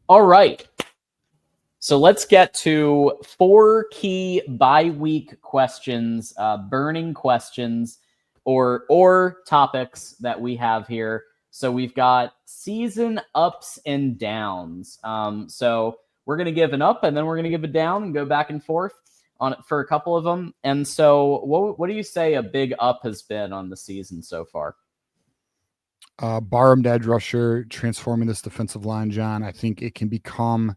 All right. So let's get to 4 key bi-week questions, burning questions or topics that we have here. So we've got season ups and downs. So we're going to give an up and then we're going to give a down and go back and forth on it for a couple of them. And so what do you say a big up has been on the season so far? Barham edge rusher transforming this defensive line, John. I think it can become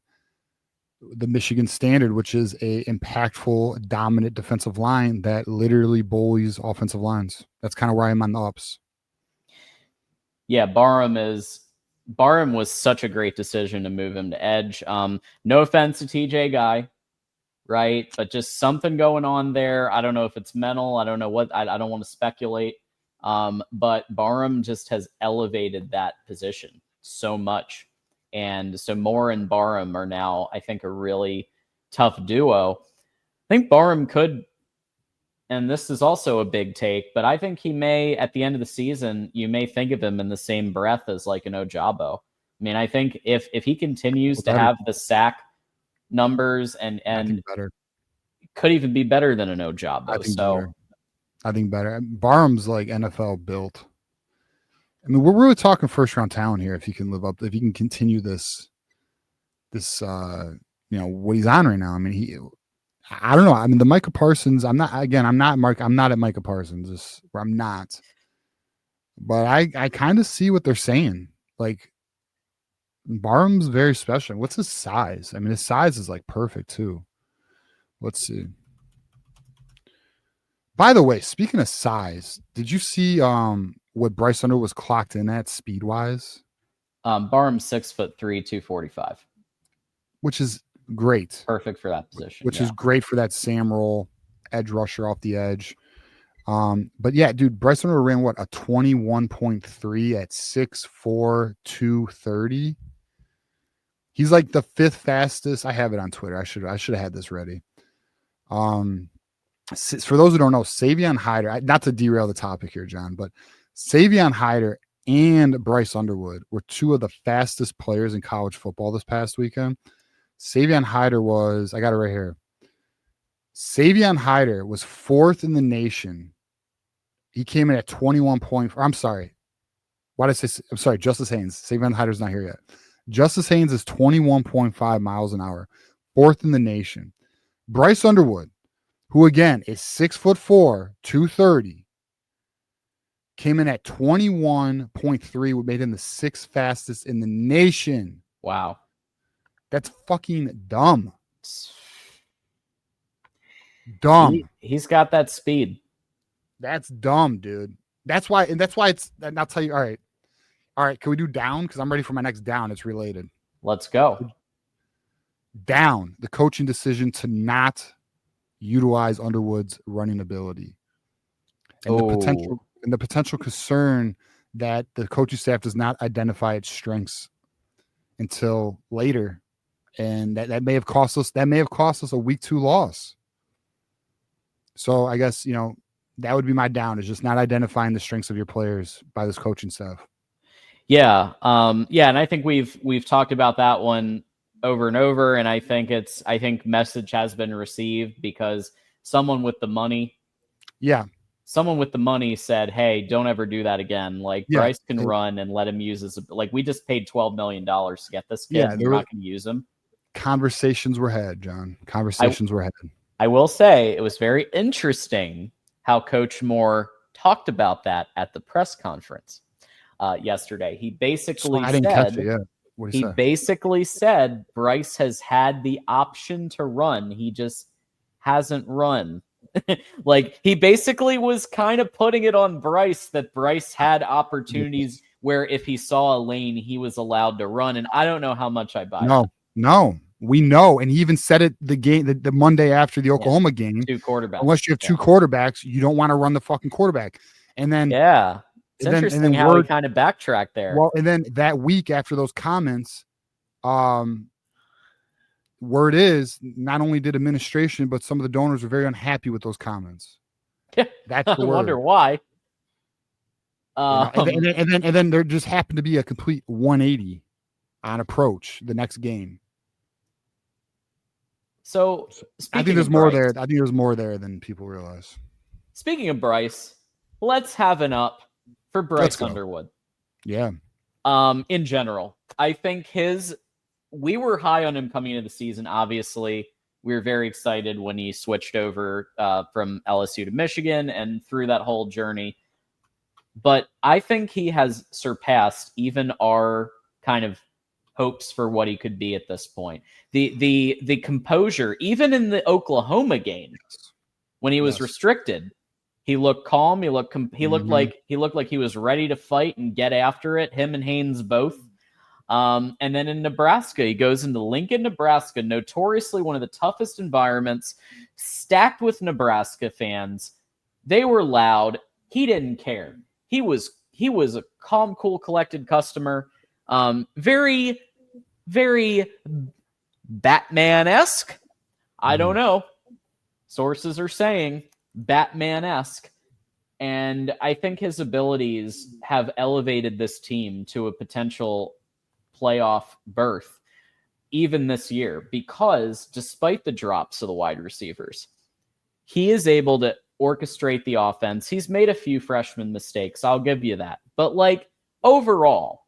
the Michigan standard, which is a impactful, dominant defensive line that literally bullies offensive lines. That's kind of where I am on the ups. Yeah, Barham was such a great decision to move him to edge. No offense to TJ Guy, right? But just something going on there. I don't know if it's mental. I don't know what. I don't want to speculate. But Barham just has elevated that position so much. And so Moore and Barham are now, I think, a really tough duo. I think Barham could, and this is also a big take, but I think he may, at the end of the season, you may think of him in the same breath as like an Ojabo. I mean, I think if he continues to have the sack numbers and could even be better than an Ojabo. I think better. Barham's like NFL built. I mean, we're really talking first round talent here. If he can if he can continue this, what he's on right now. I mean, I don't know. I mean, the Micah Parsons. I'm not at Micah Parsons. I'm not. But I kind of see what they're saying. Like, Barham's very special. What's his size? I mean, his size is like perfect too. Let's see. By the way, speaking of size, did you see what Bryce Underwood was clocked in at speed wise? Barham's 6'3", 245, which is great. Perfect for that position. Which is great for that Sam roll edge rusher off the edge. But yeah, dude, Bryce Underwood ran a 21.3 at 6'4", 230. He's like the 5th fastest. I have it on Twitter. I should have had this ready. For those who don't know, Savion Hyder, not to derail the topic here, John, but Savion Hyder and Bryce Underwood were 2 of the fastest players in college football this past weekend. Savion Hyder was, I got it right here. Savion Hyder was 4th in the nation. He came in at 21.4. I'm sorry. Why did I say? I'm sorry, Justice Haynes. Savion Hyder's not here yet. Justice Haynes is 21.5 miles an hour, 4th in the nation. Bryce Underwood, who again is 6'4", 230, came in at 21.3, what made him the 6th fastest in the nation. Wow. That's fucking dumb. Dumb. He's got that speed. That's dumb, dude. That's why it's, and I'll tell you, all right, can we do down? Because I'm ready for my next down. It's related. Let's go. Down, the coaching decision to not utilize Underwood's running ability. And the potential concern that the coaching staff does not identify its strengths until later. And that may have cost us a week 2 loss. So I guess, that would be my down, is just not identifying the strengths of your players by this coaching staff. Yeah. And I think we've talked about that one over and over. And I think message has been received because someone with the money. Yeah. Someone with the money said, hey, don't ever do that again. Like, Bryce can run and let him use his, like, we just paid $12 million to get this kid. Yeah, we're not going to use him. Conversations were had, John. Conversations were had. I will say it was very interesting how Coach Moore talked about that at the press conference yesterday. He basically said Bryce has had the option to run. He just hasn't run. Like, he basically was kind of putting it on Bryce that Bryce had opportunities where if he saw a lane, he was allowed to run. And I don't know how much I buy that. No, we know. And he even said it the Monday after the Oklahoma game. 2 quarterbacks. Unless you have 2 quarterbacks, you don't want to run the fucking quarterback. And then it's interesting how he kind of backtracked there. Well, and then that week after those comments, word is not only did administration, but some of the donors were very unhappy with those comments. Yeah, that's the word. I wonder why. And then there just happened to be a complete 180 on approach the next game. So I think there's more there. I think there's more there than people realize. Speaking of Bryce, let's have an up for Bryce Underwood. Yeah. In general, I think we were high on him coming into the season. Obviously, we were very excited when he switched over from LSU to Michigan and through that whole journey. But I think he has surpassed even our kind of hopes for what he could be at this point. The composure, even in the Oklahoma game, when he was restricted, he looked calm. He looked like he was ready to fight and get after it. Him and Haynes both. And then in Nebraska, he goes into Lincoln, Nebraska, notoriously one of the toughest environments, stacked with Nebraska fans. They were loud. He didn't care. He was a calm, cool, collected customer. Very, very Batman-esque. I don't know. Sources are saying Batman-esque. And I think his abilities have elevated this team to a potential playoff berth even this year, because despite the drops of the wide receivers, he is able to orchestrate the offense. He's made a few freshman mistakes, I'll give you that. But overall,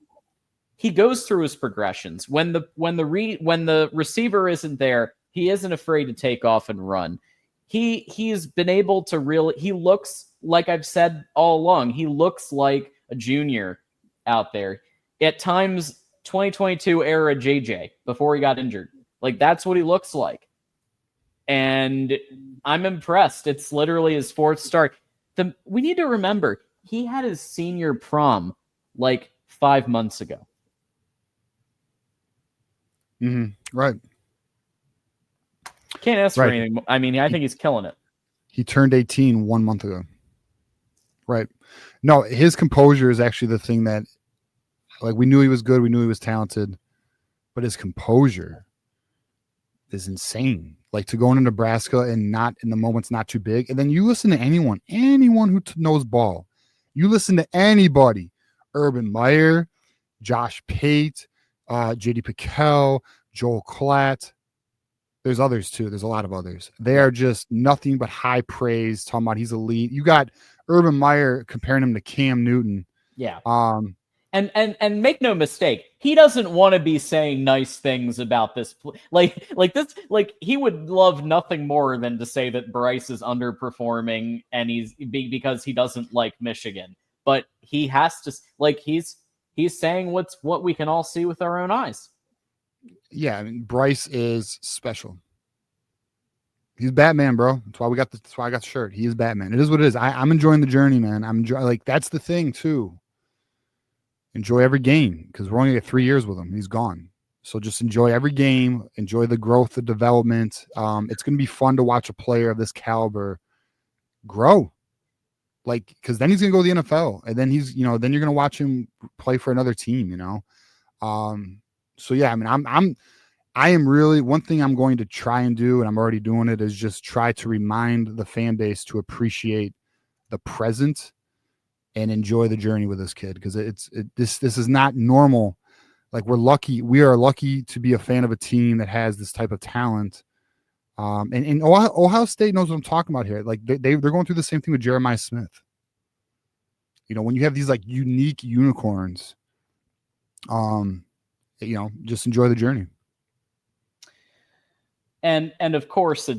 he goes through his progressions. When the receiver isn't there, he isn't afraid to take off and run. He's been able to he looks like I've said all along, he looks like a junior out there. At times, 2022 era JJ before he got injured. That's what he looks like. And I'm impressed. It's literally his fourth start. We need to remember, he had his senior prom 5 months ago. Right. Can't ask for anything. I mean, I think he's killing it. He turned 18 1 month ago. Right. No, his composure is actually the thing that, we knew he was good. We knew he was talented. But his composure is insane. To go into Nebraska and not in the moment's not too big. And then you listen to anyone who knows ball. You listen to anybody. Urban Meyer, Josh Pate, J.D. Piquel, Joel Klatt. There's others too. There's a lot of others. They are just nothing but high praise, talking about he's elite. You got Urban Meyer comparing him to Cam Newton. Yeah. And make no mistake, he doesn't want to be saying nice things about this. He would love nothing more than to say that Bryce is underperforming and because he doesn't like Michigan. But he has to, he's saying what we can all see with our own eyes. Yeah, I mean, Bryce is special. He's Batman, bro. That's why I got the shirt. He is Batman. It is what it is. I'm enjoying the journey, man. I'm enjoying, that's the thing too. Enjoy every game, because we're only at 3 years with him. He's gone. So just enjoy every game. Enjoy the growth, the development. It's going to be fun to watch a player of this caliber grow. Because then he's going to go to the NFL, and then then you're going to watch him play for another team. So yeah, I mean, I am really, one thing I'm going to try and do, and I'm already doing it, is just try to remind the fan base to appreciate the present and enjoy the journey with this kid, because this is not normal. We are lucky to be a fan of a team that has this type of talent. And Ohio State knows what I'm talking about here. They're going through the same thing with Jeremiah Smith. When you have these unique unicorns, just enjoy the journey. And of course,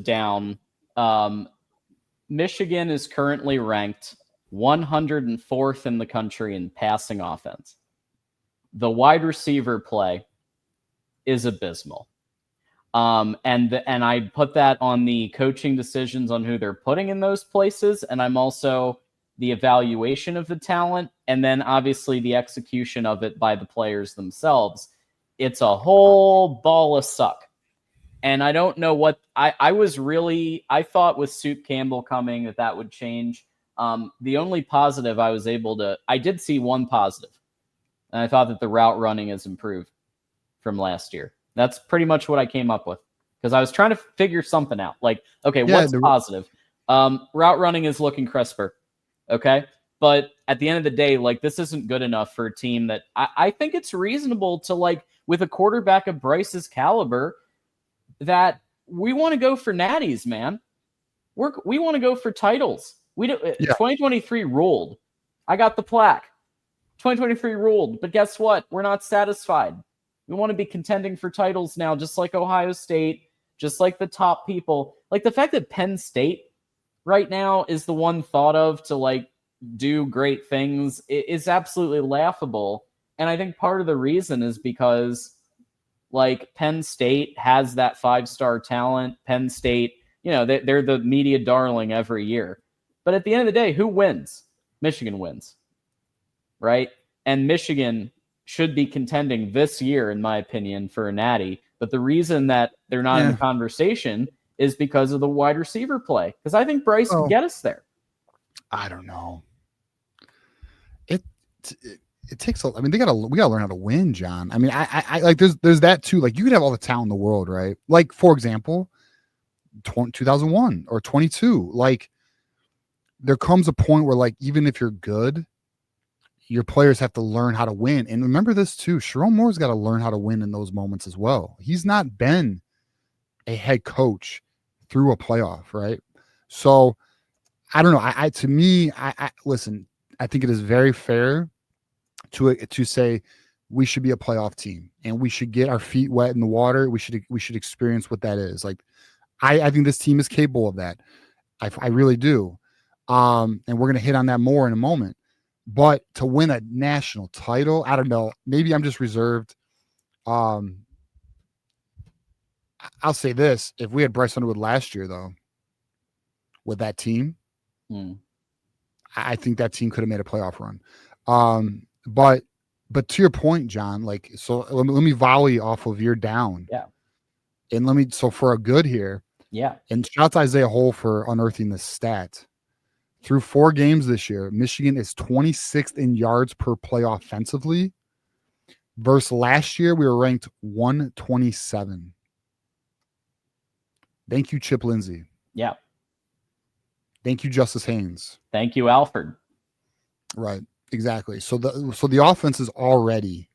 Michigan is currently ranked 104th in the country in passing offense. The wide receiver play is abysmal. And I put that on the coaching decisions on who they're putting in those places. And I'm also the evaluation of the talent. And then obviously the execution of it by the players themselves. It's a whole ball of suck. And I don't know what I thought with Soup Campbell coming that would change. The only positive I did see one positive, and I thought that the route running has improved from last year. That's pretty much what I came up with, because I was trying to figure something out. What's positive? Route running is looking crisper. Okay. But at the end of the day, this isn't good enough for a team that I think it's reasonable to with a quarterback of Bryce's caliber that we want to go for natties, man. We want to go for titles. 2023 ruled. I got the plaque. 2023 ruled, but guess what? We're not satisfied. We want to be contending for titles now, just like Ohio State, just like the top people. Like the fact that Penn State right now is the one thought of to like do great things is absolutely laughable. And I think part of the reason is because like Penn State has that 5-star talent. Penn State, they're the media darling every year. But at the end of the day, who wins? Michigan wins, right? And Michigan should be contending this year, in my opinion, for a natty. But the reason that they're not in the conversation is because of the wide receiver play. Because I think Bryce can get us there. I don't know. It takes we gotta learn how to win, John. I mean, I like there's that too. Like you could have all the talent in the world, right? Like for example, 2001 or 22. Like there comes a point where like even if you're good, your players have to learn how to win. And remember this too, Sharon Moore's got to learn how to win in those moments as well. He's not been a head coach through a playoff, right? So I don't know. To me, listen, I think it is very fair to say we should be a playoff team and we should get our feet wet in the water. We should experience what that is. Like, I think this team is capable of that. I really do. And we're going to hit on that more in a moment. But to win a national title, I don't know. Maybe I'm just reserved. I'll say this. If we had Bryce Underwood last year, though, with that team, I think that team could have made a playoff run. But to your point, John, like, so let me volley off of your down. Yeah. And so for a good here. Yeah. And shout out to Isaiah Hole for unearthing this stat. Through 4 games this year, Michigan is 26th in yards per play offensively. Versus last year, we were ranked 127. Thank you, Chip Lindsey. Yeah. Thank you, Justice Haynes. Thank you, Alfred. Right. Exactly. So the offense is already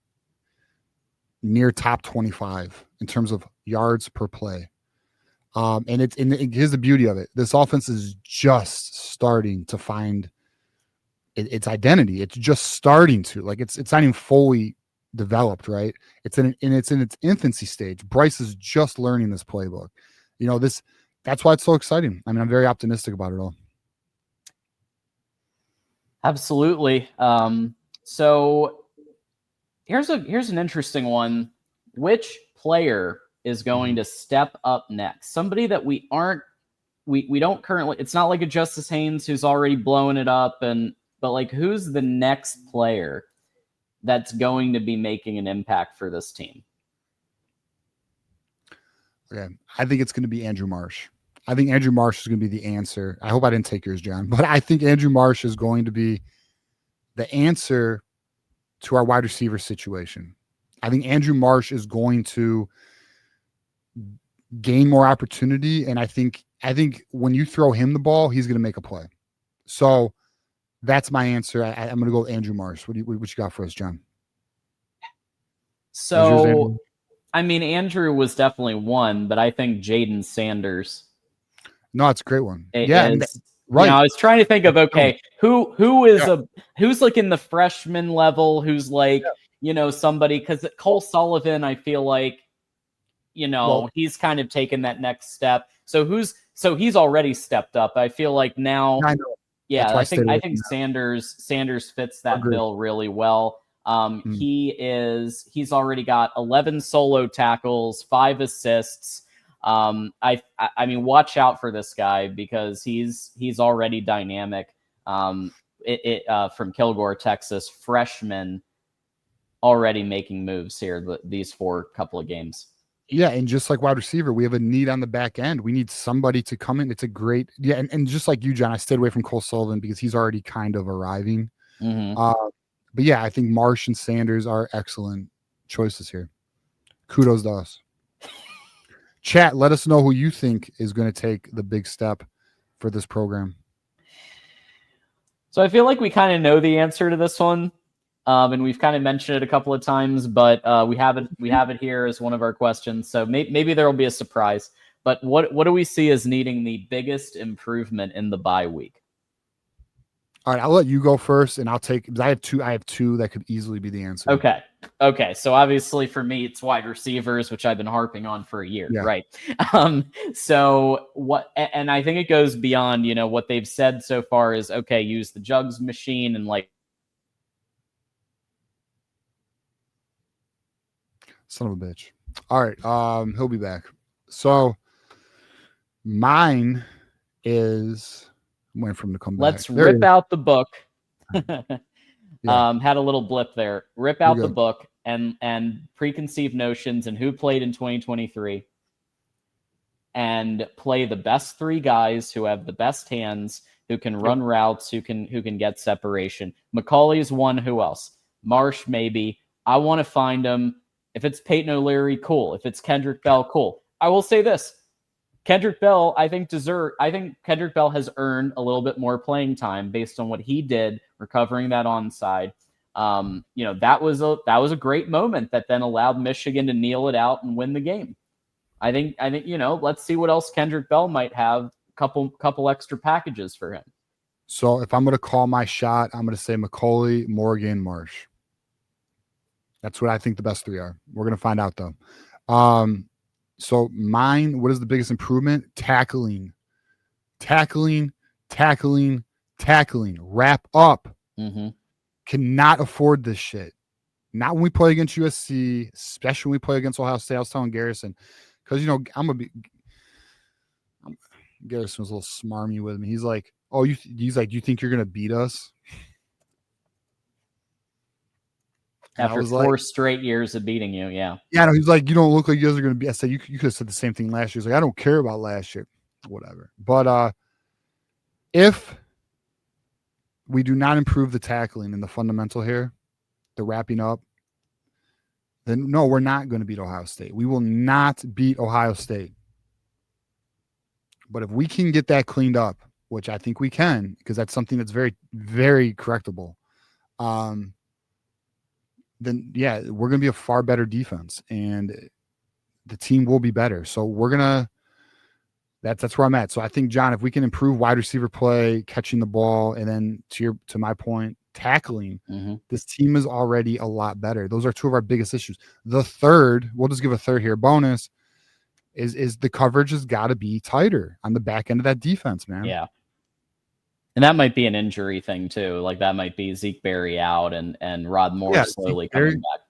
near top 25 in terms of yards per play. And here's the beauty of it. This offense is just starting to find its identity. It's just starting to, like, it's not even fully developed, right? It's in its infancy stage. Bryce is just learning this playbook. That's why it's so exciting. I mean, I'm very optimistic about it all. Absolutely. So here's an interesting one. Which player is going to step up next? Somebody that we don't currently, it's not like a Justice Haynes who's already blowing it up, but like, who's the next player that's going to be making an impact for this team? Okay. I think it's going to be Andrew Marsh. I think Andrew Marsh is going to be the answer. I hope I didn't take yours, John, but I think Andrew Marsh is going to be the answer to our wide receiver situation. I think Andrew Marsh is going to gain more opportunity, and I think when you throw him the ball, he's going to make a play. So that's my answer. I'm going to go with Andrew Marsh. What you got for us, John? So, I mean, Andrew was definitely one, but I think Jaden Sanders. No, it's a great one. Right. I was trying to think of, okay, who's like in the freshman level, who's like, somebody, because Cole Sullivan, I feel like, he's kind of taken that next step. So he's already stepped up. I feel like now, I think Sanders fits that bill really well. He's already got 11 solo tackles, 5 assists. I mean, watch out for this guy because he's already dynamic. From Kilgore, Texas, freshman, already making moves here these 4 couple of games. Yeah, and just like wide receiver, we have a need on the back end. We need somebody to come in. It's a great, and just like you, John, I stayed away from Cole Sullivan because he's already kind of arriving. But yeah, I think Marsh and Sanders are excellent choices here. Kudos to us. Chat, let us know who you think is going to take the big step for this program. So I feel like we kind of know the answer to this one. And we've kind of mentioned it a couple of times, but we have it here as one of our questions. So maybe there will be a surprise. But what do we see as needing the biggest improvement in the bye week? All right, I'll let you go first, and I'll take. Because I have two that could easily be the answer. Okay. So obviously for me, it's wide receivers, which I've been harping on for a year, Yeah. right? So what? And I think it goes beyond, what they've said so far is okay. Use the jugs machine and like. Son of a bitch. All right, he'll be back. So mine is waiting for him to come back. Let's rip out the book. Yeah. Had a little blip there. Rip out the book and preconceived notions and who played in 2023 and play the best three guys who have the best hands, who can run routes, who can get separation. McCauley's one. Who else? Marsh, maybe. I want to find him. If it's Peyton O'Leary, cool. If it's Kendrick Bell, cool. I will say this. Kendrick Bell, I think Kendrick Bell has earned a little bit more playing time based on what he did recovering that onside. That was a great moment that then allowed Michigan to kneel it out and win the game. I think let's see what else Kendrick Bell might have. Couple extra packages for him. So if I'm going to call my shot, I'm going to say McCauley, Morgan, Marsh. That's what I think the best three are. We're going to find out though. So mine, what is the biggest improvement? Tackling. Wrap up. Mm-hmm. Cannot afford this shit. Not when we play against USC, especially when we play against Ohio State. I was telling Garrison, because Garrison was a little smarmy with me. He's like, "Oh, do you think you're gonna beat us?" After 4 straight years of beating you, yeah. Yeah, no, he's like, "You don't look like you guys are gonna be." I said, "You could have said the same thing last year." He's like, "I don't care about last year, whatever." But if we do not improve the tackling and the fundamental here, the wrapping up, then no, we're not going to beat Ohio State. We will not beat Ohio State. But if we can get that cleaned up, which I think we can, because that's something that's very, very correctable, then yeah, we're going to be a far better defense and the team will be better. So we're going to, that's where I'm at. So I think, John, if we can improve wide receiver play, catching the ball, and then to my point, tackling, this team is already a lot better. Those are two of our biggest issues. The third, we'll just give a third here, bonus, is the coverage has got to be tighter on the back end of that defense, man. Yeah. And that might be an injury thing too. Like that might be Zeke Berry out and Rod Moore slowly coming back.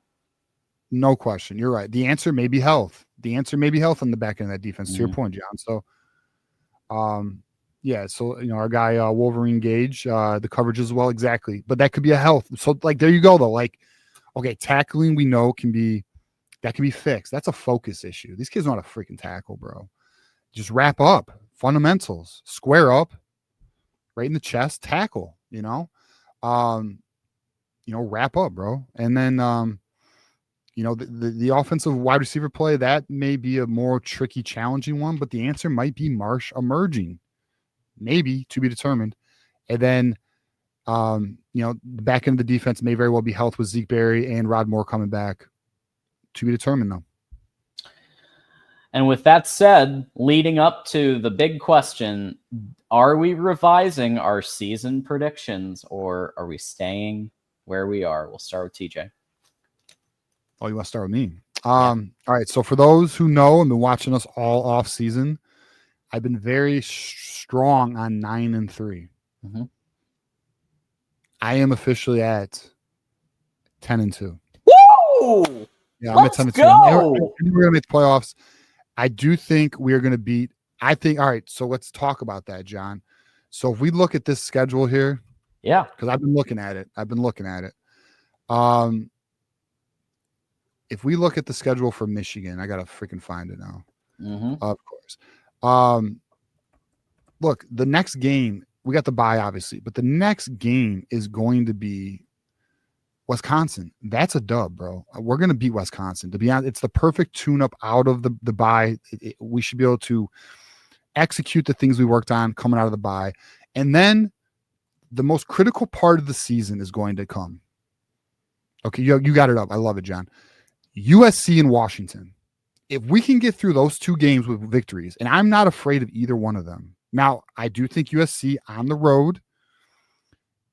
No question. You're right. The answer may be health. On the back end of that defense, to your point, John. So, yeah. So, our guy, Wolverine Gage, the coverage as well. Exactly. But that could be a health. So like, there you go though. Like, okay, tackling we know can be fixed. That's a focus issue. These kids know how to freaking tackle, bro. Just wrap up, fundamentals, square up, right in the chest, tackle, wrap up, bro. And then, the offensive wide receiver play, that may be a more tricky, challenging one, but the answer might be Marsh emerging, maybe to be determined. And then, the back end of the defense may very well be health with Zeke Berry and Rod Moore coming back, to be determined though. And with that said, leading up to the big question, are we revising our season predictions or are we staying where we are? We'll start with TJ. Oh, you want to start with me? All right. So for those who know and been watching us all off season, I've been very strong on 9-3. I am officially at 10-2. Woo! Yeah, I'm at 10-2. We're going to make the playoffs. I do think we're going to beat. All right. So let's talk about that, John. So if we look at this schedule here, because I've been looking at it. If we look at the schedule for Michigan, I got to freaking find it now. Of course. Look, the next game, we got the bye, obviously, but the next game is going to be Wisconsin. That's a dub, bro. We're going to beat Wisconsin. To be honest, it's the perfect tune-up out of the bye. We should be able to execute the things we worked on coming out of the bye. And then the most critical part of the season is going to come. Okay, you got it up. I love it, John. USC and Washington. If we can get through those two games with victories, and I'm not afraid of either one of them. Now, I do think USC on the road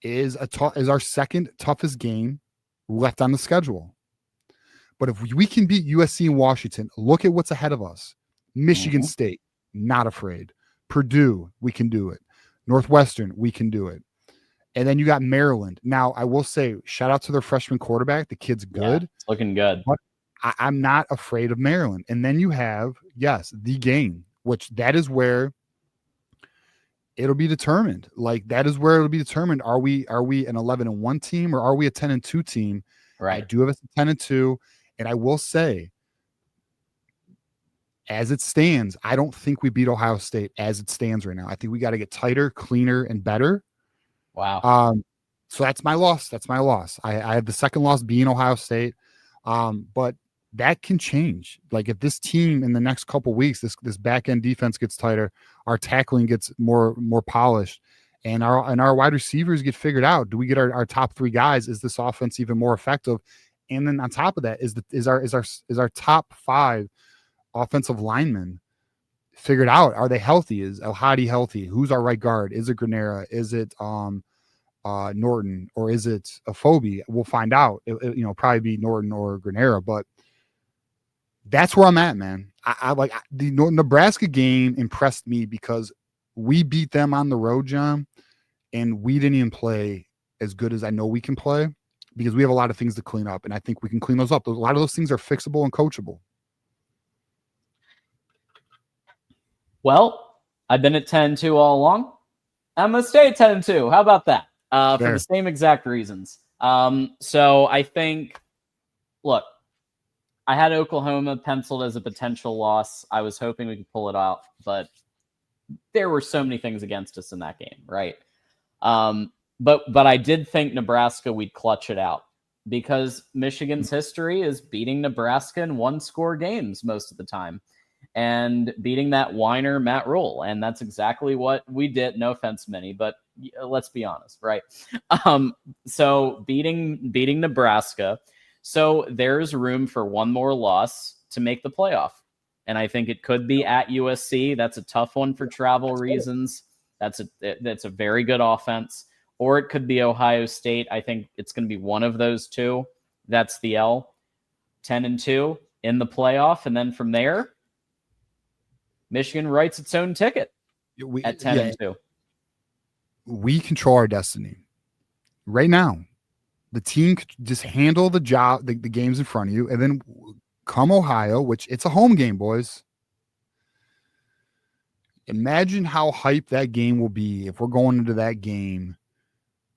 is our second toughest game left on the schedule. But if we can beat USC and Washington, look at what's ahead of us. Michigan State, not afraid. Purdue, we can do it. Northwestern, we can do it. And then you got Maryland. Now, I will say, shout out to their freshman quarterback. The kid's good. Yeah, it's looking good. But I'm not afraid of Maryland. And then you have, yes, the game, which that is where it'll be determined. Like, that is where it'll be determined. Are we an 11-1 team, or are we a 10-2 team? Right. I do have a 10-2. And I will say, as it stands, I don't think we beat Ohio State as it stands right now. I think we got to get tighter, cleaner, and better. Wow. So that's my loss. That's my loss. I have the second loss being Ohio State. But that can change. Like, if this team in the next couple weeks, this back end defense gets tighter, our tackling gets more polished, and our wide receivers get figured out. Do we get our top three guys? Is this offense even more effective? And then on top of that, is our top five offensive linemen figured out? Are they healthy? Is El Hadi healthy? Who's our right guard? Is it Granera? Is it Norton, or is it Afobe? We'll find out. Probably be Norton or Granera, but that's where I'm at, man. I like the Nebraska game impressed me because we beat them on the road, John, and we didn't even play as good as I know we can play, because we have a lot of things to clean up, and I think we can clean those up. A lot of those things are fixable and coachable. Well, I've been at 10-2 all along. I'm going to stay at 10-2. How about that? For the same exact reasons. So I think, look, I had Oklahoma penciled as a potential loss. I was hoping we could pull it out, but there were so many things against us in that game, right? But I did think Nebraska, we'd clutch it out, because Michigan's history is beating Nebraska in one-score games most of the time, and beating that whiner Matt Rule. And that's exactly what we did. No offense, Minnie, but let's be honest, right? So beating Nebraska. So there's room for one more loss to make the playoff. And I think it could be at USC. That's a tough one for travel reasons. That's a very good offense. Or it could be Ohio State. I think it's going to be one of those two. That's the L. 10-2 in the playoff. And then from there, Michigan writes its own ticket at 10-2. We control our destiny right now. The team could just handle the job, the games in front of you, and then come Ohio, which it's a home game, boys. Imagine how hyped that game will be if we're going into that game.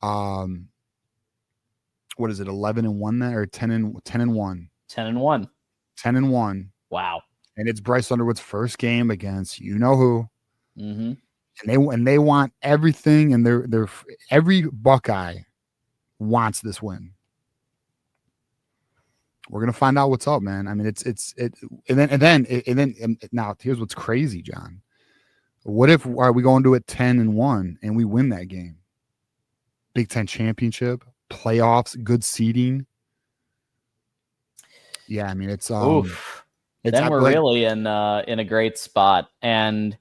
What is it, 11-1 then, or 10-1? 10-1. 10-1. Wow. And it's Bryce Underwood's first game against you know who. Mm-hmm. And they want everything, and they're every Buckeye wants this win. We're gonna find out what's up, man. I mean, and then now here's what's crazy, John. What if we going to it 10-1 and we win that game? Big Ten championship, playoffs, good seeding. Yeah, I mean it's oof. Then we're really in a great spot. And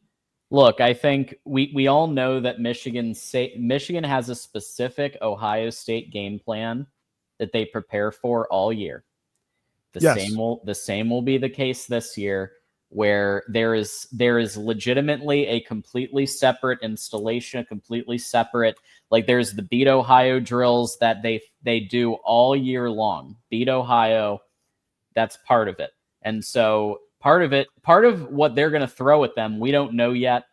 look, I think we all know that Michigan has a specific Ohio State game plan that they prepare for all year. The same will be the case this year, where there is legitimately a completely separate installation, completely separate, like there's the Beat Ohio drills that they do all year long. Beat Ohio, that's part of it. And so part of what they're going to throw at them, we don't know yet.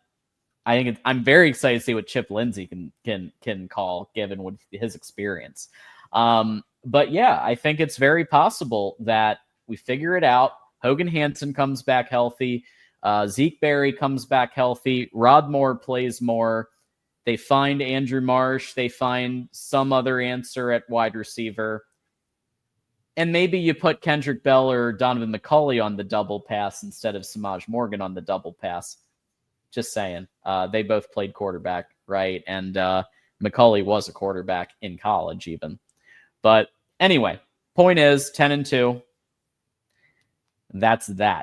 I'm very excited to see what Chip Lindsey can call, given with his experience. But yeah, I think it's very possible that we figure it out. Hogan Hansen comes back healthy. Zeke Berry comes back healthy. Rod Moore plays more. They find Andrew Marsh. They find some other answer at wide receiver. And maybe you put Kendrick Bell or Donovan McCulley on the double pass instead of Samaj Morgan on the double pass. Just saying. They both played quarterback, right? And McCulley was a quarterback in college even. But anyway, Point is 10-2. That's that.